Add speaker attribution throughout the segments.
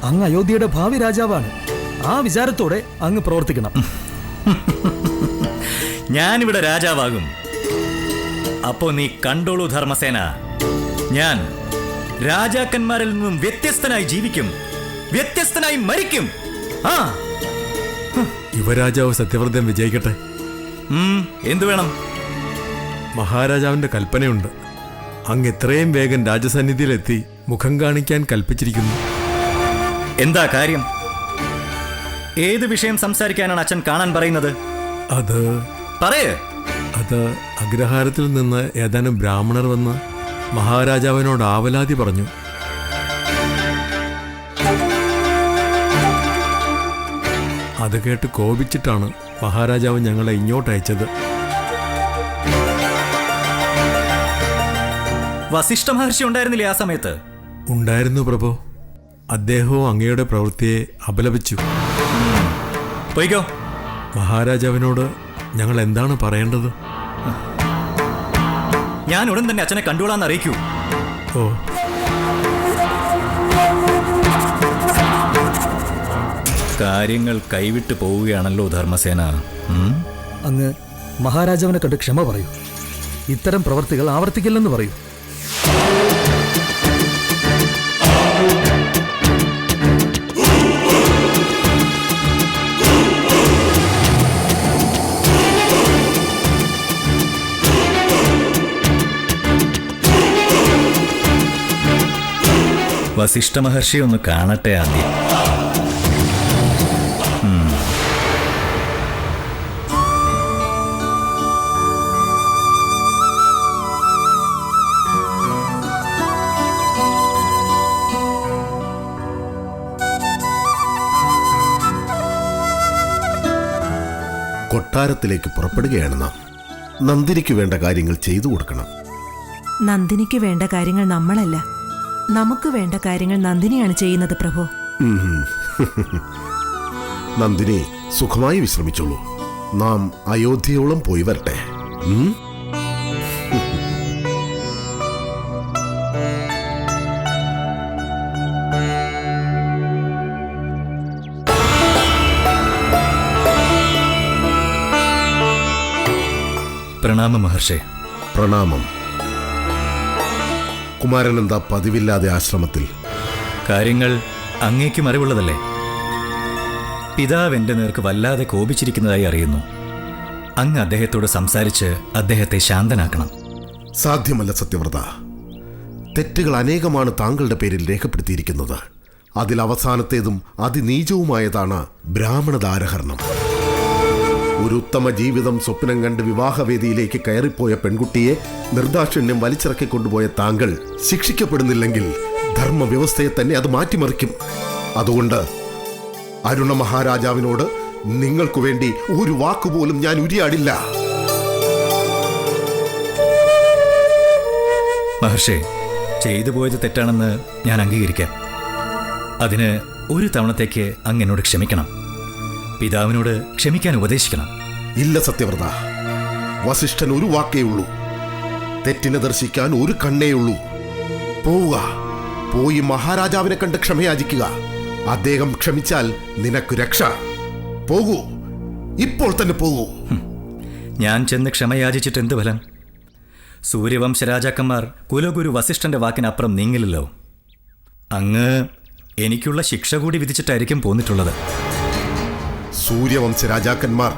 Speaker 1: അങ്ങ് അയോധ്യയുടെ ഭാവി രാജാവാണ്. ആ വിചാരത്തോടെ അങ്ങ് പ്രവർത്തിക്കണം.
Speaker 2: ഞാനിവിടെ രാജാവാകും. അപ്പോ നീ കണ്ടോളൂ ധർമ്മസേന, ഞാൻ രാജാക്കന്മാരിൽ നിന്നും വ്യത്യസ്തനായി ജീവിക്കും, വ്യത്യസ്തനായി മരിക്കും. ആ
Speaker 3: യുവരാജാവ് സത്യവ്രതൻ വിജയിക്കട്ടെ.
Speaker 2: എന്തു വേണം?
Speaker 3: മഹാരാജാവിന്റെ കൽപ്പനയുണ്ട്. അങ്ങ് എത്രയും വേഗം രാജസന്നിധിയിലെത്തി മുഖം കാണിക്കാൻ കൽപ്പിച്ചിരിക്കുന്നു.
Speaker 2: എന്താ കാര്യം? ഏത് വിഷയം സംസാരിക്കാനാണ് അച്ഛൻ കാണാൻ പറയുന്നത്?
Speaker 3: അത് അഗ്രഹാരത്തിൽ നിന്ന് ഏതാനും ബ്രാഹ്മണർ വന്ന് മഹാരാജാവിനോട് ആവലാതി പറഞ്ഞു. അത് കേട്ട് കോപിച്ചിട്ടാണ് മഹാരാജാവ് ഞങ്ങളെ ഇങ്ങോട്ട് അയച്ചത്.
Speaker 2: വസിഷ്ഠ മഹർഷി ഉണ്ടായിരുന്നില്ലേ ആ സമയത്ത്?
Speaker 3: ഉണ്ടായിരുന്നു പ്രഭു. അദ്ദേഹവും അങ്ങയുടെ പ്രവൃത്തിയെ അപലപിച്ചു.
Speaker 2: പോയിക്കോ.
Speaker 3: മഹാരാജാവിനോട് ഞങ്ങൾ എന്താണ് പറയേണ്ടത്?
Speaker 2: ഞാൻ ഉടൻ തന്നെ അച്ഛനെ കണ്ടോളാന്ന് അറിയിക്കൂ.
Speaker 3: ഓ,
Speaker 2: കാര്യങ്ങൾ കൈവിട്ടു പോവുകയാണല്ലോ ധർമ്മസേന.
Speaker 1: അങ്ങ് മഹാരാജാവിനെ കണ്ട് ക്ഷമ പറയൂ. ഇത്തരം പ്രവർത്തികൾ ആവർത്തിക്കില്ലെന്ന് പറയൂ.
Speaker 2: വസിഷ്ഠ മഹർഷി ഒന്ന് കാണട്ടെ ആദ്യം.
Speaker 4: കൊട്ടാരത്തിലേക്ക് പുറപ്പെടുകയാണ് നാം. നന്ദിനിക്ക് വേണ്ട കാര്യങ്ങൾ ചെയ്തു കൊടുക്കണം.
Speaker 5: നന്ദിനിക്ക് വേണ്ട കാര്യങ്ങൾ നമ്മളല്ല, നമുക്ക് വേണ്ട കാര്യങ്ങൾ നന്ദിനിയാണ് ചെയ്യുന്നത് പ്രഭു.
Speaker 4: നന്ദിനി സുഖമായി വിശ്രമിച്ചോളൂ. നാം അയോധ്യയോളം പോയി വരട്ടെ.
Speaker 2: പ്രണാമം മഹർഷേ.
Speaker 4: പ്രണാമം. കുമാരൻ എന്താ പതിവില്ലാതെ ആശ്രമത്തിൽ?
Speaker 2: കാര്യങ്ങൾ അങ്ങേക്കും അറിവുള്ളതല്ലേ. പിതാവ് എന്റെ നേർക്ക് വല്ലാതെ കോപിച്ചിരിക്കുന്നതായി അറിയുന്നു. അങ്ങ് അദ്ദേഹത്തോട് സംസാരിച്ച് അദ്ദേഹത്തെ ശാന്തനാക്കണം.
Speaker 4: സാധ്യമല്ല സത്യവ്രത. തെറ്റുകൾ അനേകമാണ് താങ്കളുടെ പേരിൽ രേഖപ്പെടുത്തിയിരിക്കുന്നത്. അതിൽ അവസാനത്തേതും അതിനീചവുമായതാണ് ബ്രാഹ്മണദാരഹരണം. ഒരു ഉത്തമ ജീവിതം സ്വപ്നം കണ്ട് വിവാഹവേദിയിലേക്ക് കയറിപ്പോയ പെൺകുട്ടിയെ നിർദാക്ഷിണ്യം വലിച്ചിറക്കിക്കൊണ്ടുപോയ താങ്കൾ ശിക്ഷിക്കപ്പെടുന്നില്ലെങ്കിൽ ധർമ്മവ്യവസ്ഥയെ തന്നെ അത് മാറ്റിമറിക്കും. അതുകൊണ്ട് അരുണ മഹാരാജാവിനോട് നിങ്ങൾക്കു വേണ്ടി ഒരു വാക്കുപോലും ഞാൻ ഉരിയാടില്ല.
Speaker 2: മഹർഷേ, ചെയ്തു പോയത് തെറ്റാണെന്ന് ഞാൻ അംഗീകരിക്കാം. അതിന് ഒരു തവണത്തേക്ക് അങ്ങ് എന്നോട് ക്ഷമിക്കണം. പിതാവിനോട് ക്ഷമിക്കാൻ ഉപദേശിക്കണം.
Speaker 4: ഇല്ല സത്യവ്രത. വസിഷ്ഠൻ ഒരു വാക്കേ ഉള്ളൂ. തെറ്റിനെ ദർശിക്കാൻ ഒരു കണ്ണേ ഉള്ളൂ. പോവുക, പോയി മഹാരാജാവിനെ കണ്ട് ക്ഷമയാചിക്കുക. അദ്ദേഹം ക്ഷമിച്ചാൽ നിനക്ക് രക്ഷ. പോകൂ, ഇപ്പോൾ തന്നെ പോകൂ.
Speaker 2: ഞാൻ ചെന്ന് ക്ഷമയാചിച്ചിട്ട് എന്ത് ഫലം? സൂര്യവംശ രാജാക്കന്മാർ കുലഗുരു വസിഷ്ഠന്റെ വാക്കിനപ്പുറം നീങ്ങില്ലല്ലോ. അങ്ങ് എനിക്കുള്ള ശിക്ഷ കൂടി വിധിച്ചിട്ടായിരിക്കും പോന്നിട്ടുള്ളത്.
Speaker 4: സൂര്യവംശ രാജാക്കന്മാർ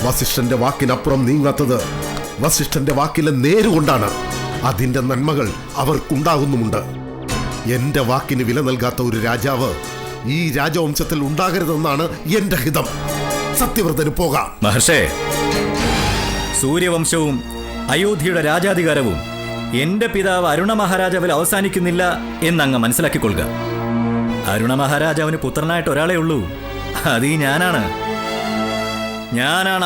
Speaker 4: വസിഷ്ഠന്റെ വാക്കിനപ്പുറം നീങ്ങാത്തത് വസിഷ്ഠന്റെ വാക്കിലെ നേരുകൊണ്ടാണ്. അതിന്റെ നന്മകൾ അവർക്കുണ്ടാകുന്നുമുണ്ട്. എന്റെ വാക്കിന് വില നൽകാത്ത ഒരു രാജാവ് ഈ രാജവംശത്തിൽ ഉണ്ടാകരുതെന്നാണ് എന്റെ ഹിതം. സത്യവ്രതന് പോകാം.
Speaker 2: മഹർഷേ, സൂര്യവംശവും അയോധ്യയുടെ രാജാധികാരവും എന്റെ പിതാവ് അരുണ മഹാരാജാവിൽ അവസാനിക്കുന്നില്ല എന്നങ്ങ് മനസ്സിലാക്കിക്കൊള്ളുക. അരുണ മഹാരാജാവിന് പുത്രനായിട്ട് ഒരാളേ ഉള്ളൂ. അത് ഈ ഞാനാണ്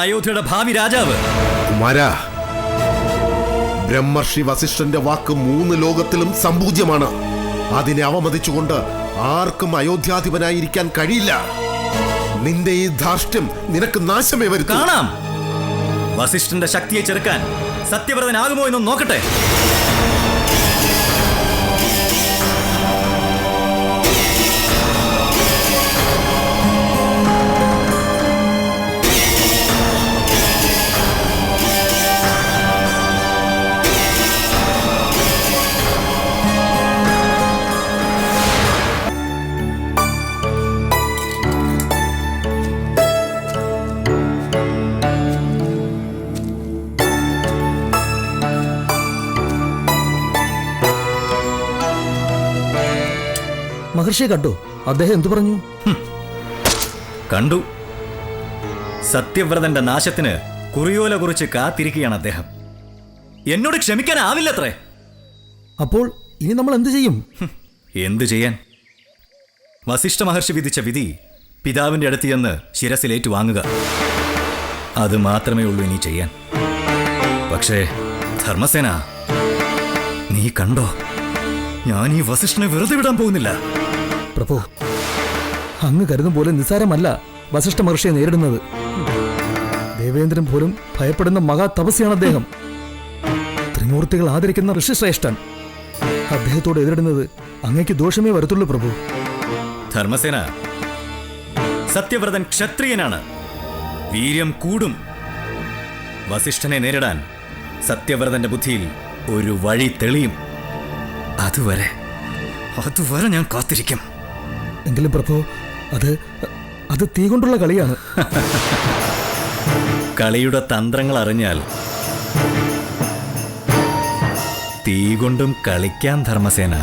Speaker 2: അയോധ്യയുടെ ഭാവി രാജാവ്.
Speaker 4: കുമാരാ, ബ്രഹ്മർഷി വസിഷ്ഠന്റെ വാക്ക് 3 ലോകത്തിലും സംപൂജ്യമാണ്. അതിനെ അവമതിച്ചുകൊണ്ട് ആർക്കും അയോധ്യാധിപനായിരിക്കാൻ കഴിയില്ല. നിന്റെ ഈ ധാർഷ്ട്യം നിനക്ക് നാശമേ വരുത്തൂ.
Speaker 2: കാണാം വസിഷ്ഠന്റെ ശക്തിയെ ചെറുക്കാൻ സത്യവ്രതനാകുമോ എന്നും നോക്കട്ടെ.
Speaker 1: മഹർഷിയെ കണ്ടോ? അദ്ദേഹം എന്തു പറഞ്ഞു?
Speaker 2: കണ്ടു. സത്യവ്രതന്റെ നാശത്തിന് കുറിയോല കുറിച്ച് കാത്തിരിക്കുകയാണ് അദ്ദേഹം. എന്നോട് ക്ഷമിക്കാനാവില്ലത്രേ.
Speaker 1: അപ്പോൾ ഇനി നമ്മൾ എന്തു ചെയ്യും?
Speaker 2: എന്തു ചെയ്യാൻ? വസിഷ്ഠ മഹർഷി വിധിച്ച വിധി പിതാവിന്റെ അടുത്ത് ചെന്ന് ശിരസിലേറ്റു വാങ്ങുക. അത് മാത്രമേ ഉള്ളൂ ഇനി ചെയ്യാൻ. പക്ഷേ ധർമ്മസേന, നീ കണ്ടോ, ഞാൻ ഈ വസിഷ്ഠനെ വെറുതെ വിടാൻ പോകുന്നില്ല.
Speaker 1: പ്രഭു, അങ്ങ് കരുതും പോലെ നിസ്സാരമല്ല വസിഷ്ഠ മഹർഷിയെ നേരിടുന്നത്. ദേവേന്ദ്രൻ പോലും ഭയപ്പെടുന്ന മഹാ തപസ്യാണ് അദ്ദേഹം. ത്രിമൂർത്തികൾ ആദരിക്കുന്ന ഋഷിശ്രേഷ്ഠൻ. അദ്ദേഹത്തോട് എതിരിടുന്നത് അങ്ങയ്ക്ക് ദോഷമേ വരത്തുള്ളൂ പ്രഭു.
Speaker 2: ധർമ്മസേന, സത്യവ്രതൻ ക്ഷത്രിയനാണ്. വീര്യം കൂടും. വസിഷ്ഠനെ നേരിടാൻ സത്യവ്രതന്റെ ബുദ്ധിയിൽ ഒരു വഴി തെളിയും. അതുവരെ ഞാൻ കാത്തിരിക്കും.
Speaker 1: എങ്കിലും പ്രഭു, അത് തീ കൊണ്ടുള്ള കളിയാണ്.
Speaker 2: കളിയുടെ തന്ത്രങ്ങൾ അറിഞ്ഞാൽ തീ കൊണ്ടും കളിക്കാൻ ധർമ്മസേന.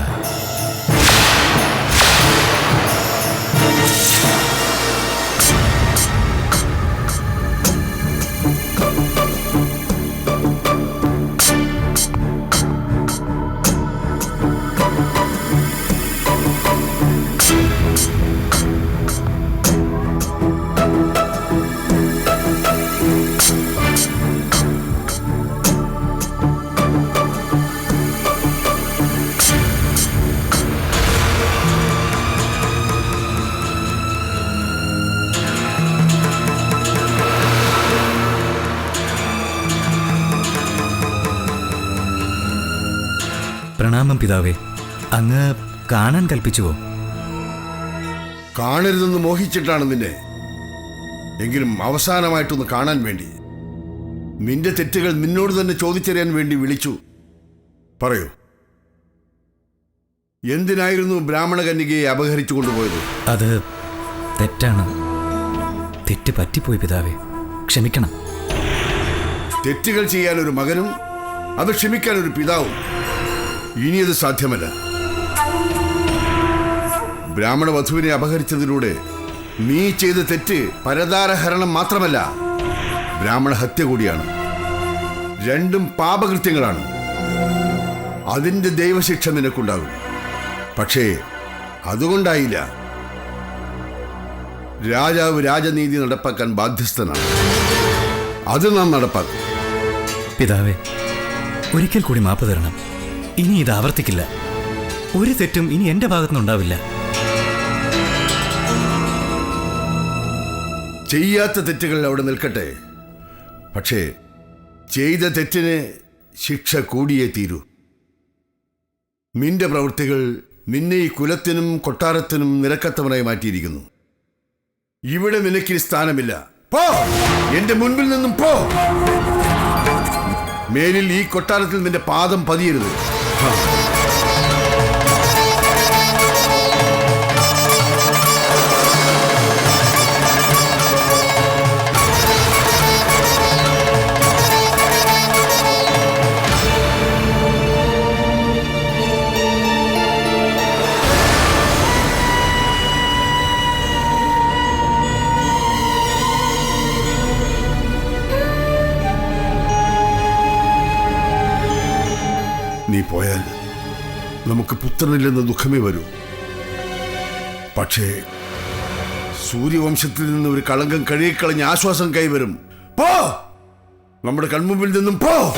Speaker 2: പ്രണാമം പിതാവേ. അങ്ങ് കാണാൻ കൽപ്പിച്ചുവോ?
Speaker 6: കാണരുതെന്ന് മോഹിച്ചിട്ടാണ് നിന്നെ. എങ്കിലും അവസാനമായിട്ടൊന്ന് കാണാൻ വേണ്ടി, നിന്റെ തെറ്റുകൾ നിന്നോട് തന്നെ ചോദിച്ചറിയാൻ വേണ്ടി വിളിച്ചു. പറയൂ, എന്തിനായിരുന്നു ബ്രാഹ്മണ കന്യകയെ അപഹരിച്ചു കൊണ്ടുപോയത്?
Speaker 2: അത് തെറ്റാണ്. തെറ്റ് പറ്റിപ്പോയി പിതാവേ, ക്ഷമിക്കണം.
Speaker 6: തെറ്റുകൾ ചെയ്യാൻ ഒരു മകനും അത് ക്ഷമിക്കാൻ ഒരു പിതാവും. ഇനിയത് സാധ്യമല്ല. ബ്രാഹ്മണ വധുവിനെ അപഹരിച്ചതിലൂടെ നീ ചെയ്ത തെറ്റ് പരദാരഹരണം മാത്രമല്ല, ബ്രാഹ്മണ ഹത്യ കൂടിയാണ്. രണ്ടും പാപകൃത്യങ്ങളാണ്. അതിന്റെ ദൈവശിക്ഷ നിനക്കുണ്ടാകും. പക്ഷേ അതുകൊണ്ടായില്ല. രാജാവ് രാജനീതി നടപ്പാക്കാൻ ബാധ്യസ്ഥനാണ്. അത് നാം നടപ്പാക്കും.
Speaker 2: പിതാവേ, ഒരിക്കൽ കൂടി മാപ്പ് തരണം. ഇനി ഇത് ആവർത്തിക്കില്ല. ഒരു തെറ്റും ഇനി എന്റെ ഭാഗത്തുനിന്നുണ്ടാവില്ല.
Speaker 6: ചെയ്യാത്ത തെറ്റുകൾ അവിടെ നിൽക്കട്ടെ. പക്ഷേ ചെയ്ത തെറ്റിന് ശിക്ഷ കൂടിയേ തീരൂ. നിന്റെ പ്രവൃത്തികൾ നിന്നെ ഈ കുലത്തിനും കൊട്ടാരത്തിനും നിരക്കത്തവനായി മാറ്റിയിരിക്കുന്നു. ഇവിടെ നിനക്കിനി സ്ഥാനമില്ല. പോ, എന്റെ മുൻപിൽ നിന്നും പോ. മേലിൽ ഈ കൊട്ടാരത്തിൽ നിന്റെ പാദം പതിയരുത്. നീ പോയാൽ നമുക്ക് പുത്രനില്ലെന്ന ദുഃഖമേ വരൂ. പക്ഷേ സൂര്യവംശത്തിൽ നിന്ന് ഒരു കളങ്കം കഴുകിക്കളഞ്ഞ ആശ്വാസം കൈവരും. പോ, നമ്മുടെ കൺമുമ്പിൽ നിന്നും പോ.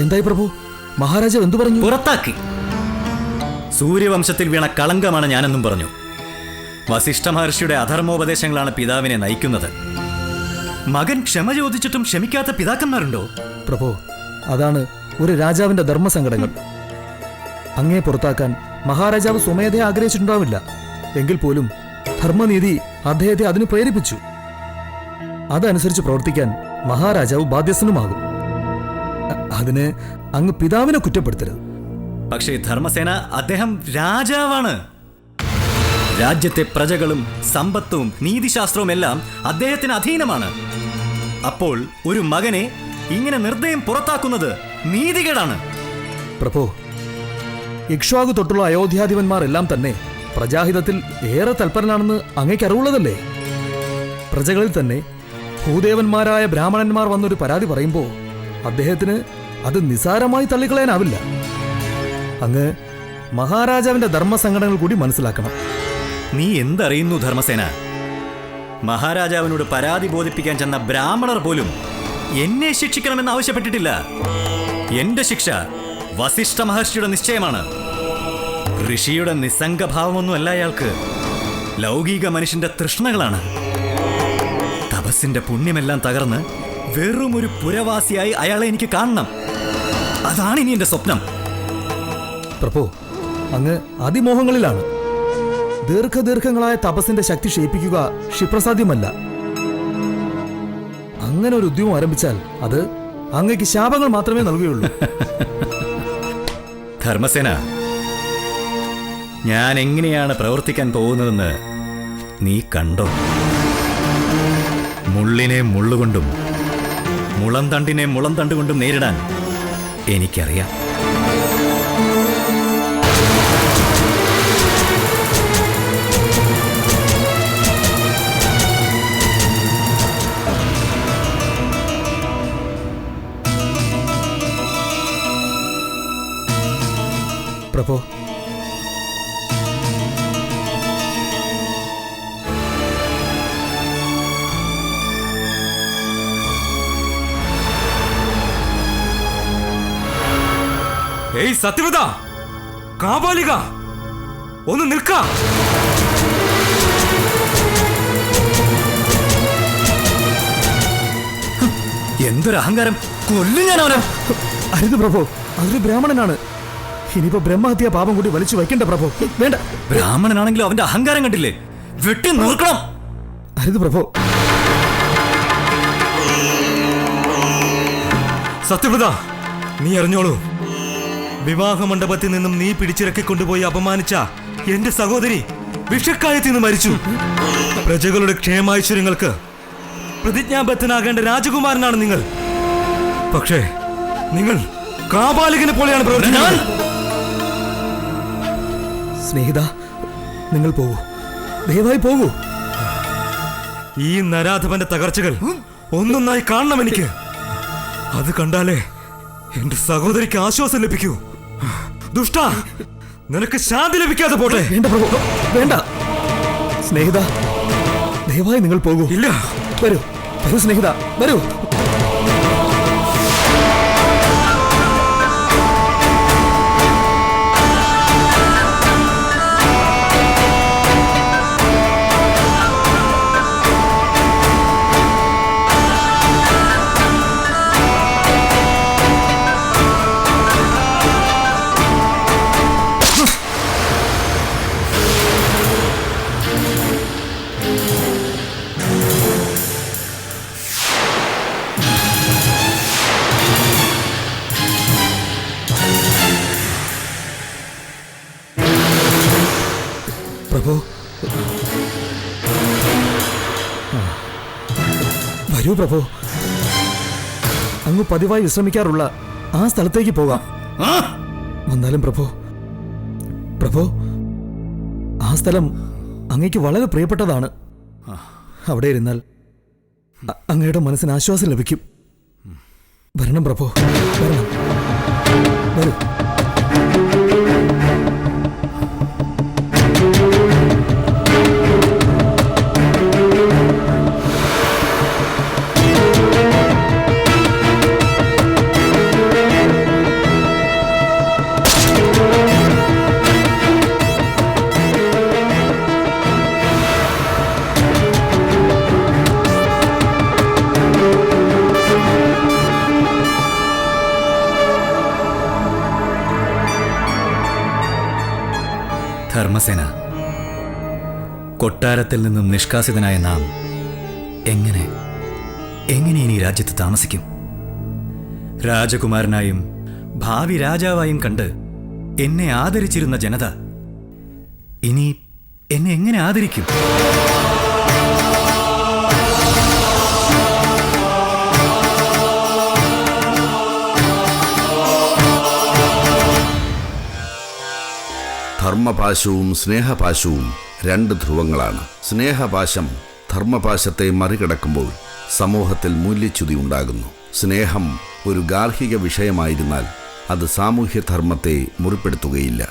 Speaker 1: എന്തായി പ്രഭു? മഹാരാജാവ് എന്തു പറഞ്ഞു?
Speaker 2: പുറത്താക്കി. സൂര്യവംശത്തിൽ വീണ കളങ്കമാണ് ഞാനെന്നും പറഞ്ഞു. വസിഷ്ഠ മഹർഷിയുടെ അധർമ്മോപദേശങ്ങളാണ് പിതാവിനെ നയിക്കുന്നത്. മകൻ ക്ഷമ ചോദിച്ചിട്ടും ക്ഷമിക്കാത്ത പിതാക്കന്മാരുണ്ടോ?
Speaker 1: പ്രഭു, അതാണ് ഒരു രാജാവിന്റെ ധർമ്മസങ്കടങ്ങൾ. അങ്ങേ പുറത്താക്കാൻ മഹാരാജാവ് സ്വമേധയെ ആഗ്രഹിച്ചിട്ടുണ്ടാവില്ല. എങ്കിൽ പോലും ധർമ്മനീതി അദ്ദേഹത്തെ അതിന് പ്രേരിപ്പിച്ചു. അതനുസരിച്ച് പ്രവർത്തിക്കാൻ മഹാരാജാവ് ബാധ്യസ്ഥനുമാകും. അതിന് അങ്ങ് പിതാവിനെ കുറ്റപ്പെടുത്തരുത്.
Speaker 2: പക്ഷേ ധർമ്മസേന, അദ്ദേഹം രാജാവാണ്. രാജ്യത്തെ പ്രജകളും സമ്പത്തും നീതിശാസ്ത്രവും എല്ലാം അദ്ദേഹത്തിന് അധീനമാണ്. അപ്പോൾ ഒരു മകനെ ഇങ്ങനെ നിർദ്ദയം പുറത്താക്കുന്നത് നീതികേടാണ്.
Speaker 1: പ്രഭു, ഇക്ഷ്വാകു തൊട്ടുള്ള അയോധ്യാധിപന്മാർ എല്ലാം തന്നെ പ്രജാഹിതത്തിൽ ഏറെ തൽപരനാണെന്ന് അങ്ങേക്ക് അറിവുള്ളതല്ലേ? പ്രജകളിൽ തന്നെ ഭൂദേവന്മാരായ ബ്രാഹ്മണന്മാർ വന്നൊരു പരാതി പറയുമ്പോൾ അദ്ദേഹത്തിന് അത് നിസാരമായി തള്ളിക്കളയാനാവില്ല. അങ്ങ് മഹാരാജാവിന്റെ ധർമ്മസങ്കടങ്ങൾ കൂടി മനസ്സിലാക്കണം.
Speaker 2: നീ എന്തറിയുന്നു ധർമ്മസേന? മഹാരാജാവിനോട് പരാതി ബോധിപ്പിക്കാൻ ചെന്ന ബ്രാഹ്മണർ പോലും എന്നെ ശിക്ഷിക്കണമെന്ന് ആവശ്യപ്പെട്ടിട്ടില്ല. എന്റെ ശിക്ഷ വസിഷ്ഠ മഹർഷിയുടെ നിശ്ചയമാണ്. ഋഷിയുടെ നിസ്സംഗഭാവമൊന്നുമല്ല അയാൾക്ക്. ലൗകിക മനുഷ്യന്റെ തൃഷ്ണകളാണ്. തപസ്സിന്റെ പുണ്യമെല്ലാം തകർന്ന് വെറും ഒരു പുരവാസിയായി അയാളെ എനിക്ക് കാണണം. അതാണ് ഇനി എന്റെ സ്വപ്നം.
Speaker 1: പ്രഭു, അങ്ങ് അതിമോഹങ്ങളിലാണ്. ദീർഘദീർഘങ്ങളായ തപസ്സിന്റെ ശക്തി ക്ഷയിപ്പിക്കുക ക്ഷിപ്രസാധ്യമല്ല. അങ്ങനെ ഒരു ഉദ്യമം ആരംഭിച്ചാൽ അത് അങ്ങക്ക് ശാപങ്ങൾ മാത്രമേ നൽകുകയുള്ളൂ.
Speaker 2: ധർമ്മസേന, ഞാൻ എങ്ങനെയാണ് പ്രവർത്തിക്കാൻ പോകുന്നതെന്ന് നീ കണ്ടോ? മുള്ളിനെ മുള്ളുകൊണ്ടും മുളന്തണ്ടിനെ മുളന്തണ്ടുകൊണ്ടും നേരിടാൻ എനിക്കറിയാം.
Speaker 1: പ്രഭു,
Speaker 3: ഏയ് സത്യവത, കാപാലിക, ഒന്ന് നിൽക്ക.
Speaker 2: എന്തൊരു അഹങ്കാരം! കൊല്ലും ഞാൻ അവനെ!
Speaker 1: അരുത് പ്രഭു, അതൊരു ബ്രാഹ്മണനാണ്. ഇനിയിപ്പോ ബ്രഹ്മഹത്യ പാപം കൂടി വലിച്ചു വയ്ക്കണ്ട പ്രഭു. വേണ്ട.
Speaker 2: ബ്രാഹ്മണനാണെങ്കിലും അവന്റെ അഹങ്കാരം കണ്ടില്ലേ? വെട്ടി നോക്കണം.
Speaker 1: അരുത് പ്രഭു.
Speaker 7: സത്യവ്രത, നീ അറിഞ്ഞോളൂ, വിവാഹ മണ്ഡപത്തിൽ നിന്നും നീ പിടിച്ചിറക്കിക്കൊണ്ടുപോയി അപമാനിച്ച എന്റെ സഹോദരി വിഷക്കായത്തിൽ നിന്ന് മരിച്ചു. പ്രജകളുടെ ക്ഷേമൈശ്വര്യങ്ങൾക്ക് പ്രതിജ്ഞാബദ്ധനാകേണ്ട രാജകുമാരനാണ് നിങ്ങൾ. പക്ഷേ നിങ്ങൾ കാപാലികനെ പോലെയാണ് പ്രവർത്തിക്കുന്നത്.
Speaker 1: സ്നേഹിത, നിങ്ങൾ പോകൂ, ദയവായി പോകൂ.
Speaker 7: ഈ നരാധവന്റെ തകർച്ചകൾ ഒന്നൊന്നായി കാണണം എനിക്ക്. അത് കണ്ടാലേ എന്റെ സഹോദരിക്ക് ആശ്വാസം ലഭിക്കൂ. ദുഷ്ട, നിനക്ക് ശാന്തി ലഭിക്കാതെ പോട്ടെ.
Speaker 1: വേണ്ട പ്രഭു, വേണ്ട. സ്നേഹിത, ദയവായി നിങ്ങൾ പോകൂ.
Speaker 7: ഇല്ല,
Speaker 1: വരൂ, വരൂ സ്നേഹിത, വരൂ. പ്രഭു, വരൂ പ്രഭു. അങ്ങ് പതിവായി വിശ്രമിക്കാറുള്ള ആ സ്ഥലത്തേക്ക് പോകാം. വന്നാലും പ്രഭു, പ്രഭു, ആ സ്ഥലം അങ്ങയ്ക്ക് വളരെ പ്രിയപ്പെട്ടതാണ്. അവിടെ ഇരുന്നാൽ അങ്ങയുടെ മനസ്സിന് ആശ്വാസം ലഭിക്കും. വരണം പ്രഭു, വരണം. വരൂ.
Speaker 2: ധർമ്മസേന, കൊട്ടാരത്തിൽ നിന്നും നിഷ്കാസിതനായ നാം എങ്ങനെ ഇനി ഈ രാജ്യത്ത് താമസിക്കും? രാജകുമാരനായും ഭാവി രാജാവായും കണ്ട് എന്നെ ആദരിച്ചിരുന്ന ജനത ഇനി എന്നെ എങ്ങനെ ആദരിക്കും?
Speaker 6: ധർമ്മപാശവും സ്നേഹപാശവും രണ്ട് ധ്രുവങ്ങളാണ്. സ്നേഹപാശം ധർമ്മപാശത്തെ മറികടക്കുമ്പോൾ സമൂഹത്തിൽ മൂല്യച്യുതി ഉണ്ടാകുന്നു. സ്നേഹം ഒരു ഗാർഹിക വിഷയമായിരുന്നാൽ അത് സാമൂഹ്യധർമ്മത്തെ മുറിപ്പെടുത്തുകയില്ല.